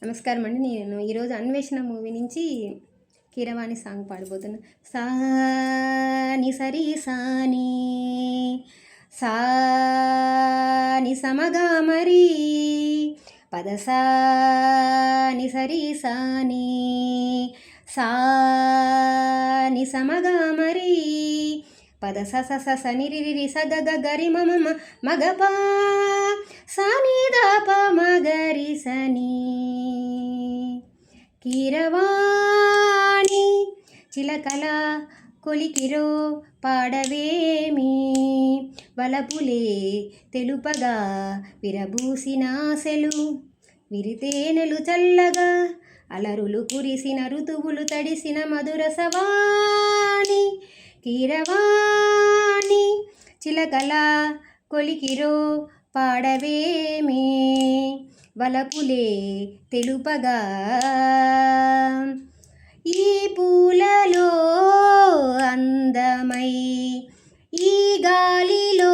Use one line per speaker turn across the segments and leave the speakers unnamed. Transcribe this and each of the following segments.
నమస్కారం అండి. నేను ఈరోజు అన్వేషణ మూవీ నుంచి కీరవాణి సాంగ్ పాడబోతున్నా. సా ని సరి సాని సా ని సమగా మరి పద సా ని సరి సాని సా ని సమగా మరి పద స స స స ని రి రి రి స గ గ గరి మ మ మగ ప సా ని ద ప మ గరి స ని. కీరవాణి చిలకల కొలికిరో పాడవేమి వలపులే తెలుపగా విరబూసిన ఆశలు విరితేనెలు చల్లగా అలరులు కురిసిన ఋతువులు తడిసిన మధుర సవాణి. కీరవాణి చిలకల కొలికిరో పాడవేమి వలపులే తెలుపగా ఈ పూలలో అందమై ఈ గాలిలో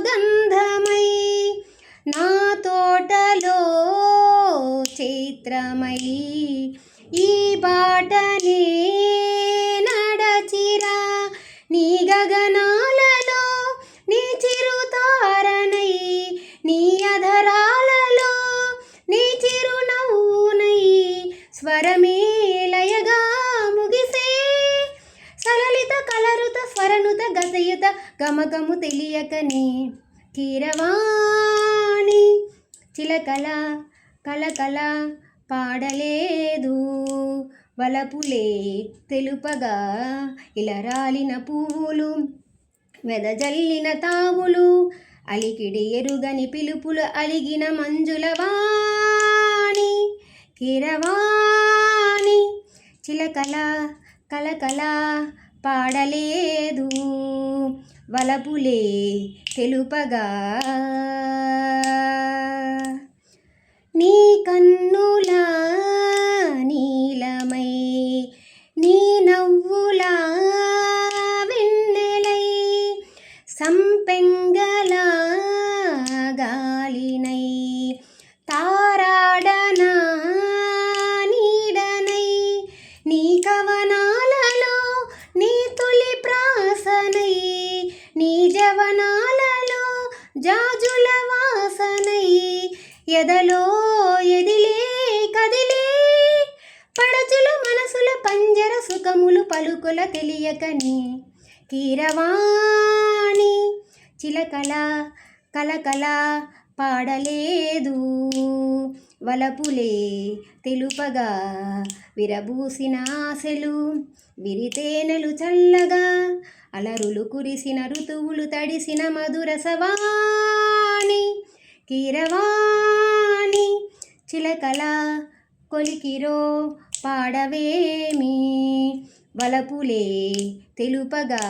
గంధమై నా తోటలో చైత్రమై ఈ బాటనే నడచిరా నీ గగనాలలో నీ చిరుతారనై నీ అధరాలలో నీ చిరునవ్వునై స్వరమే లయగా ముగిసే సలలిత కలరుత స్వరనుత గసయుత గమగము తెలియకనే. కీరవాణి చిలకల కలకల పాడలేదు వలపులే తెలుపగా ఇలరాలిన పువ్వులు వెదజల్లిన తావులు అలికిడి ఎరుగని పిలుపులు అలిగిన మంజుల వాణి. కీరవాణి చిలకల కలకల పాడలేదు వలపులే తెలుపగా నీ కన్నుల నీలమై నీ నవ్వుల వెన్నెలై సంపెంగల గాలినై తారాడన నీడనై నీ కవనాలలో నీ తొలి ప్రాసనై నీ జవనాలలో జాజుల వాసనై ఎదలో ఎదిలే కదిలే పడచుల మనసుల పంజర సుఖములు పలుకుల తెలియకని. కీరవాణి చిలకల కలకల పాడలేదు వలపులే తెలుపగా విరబూసిన ఆశలు విరితేనెలు చల్లగా అలరులు కురిసిన ఋతువులు తడిసిన మధుర సవాణి. కీరవాణి చిలకల కొలికిరో పాడవేమి వలపులే తెలుపగా.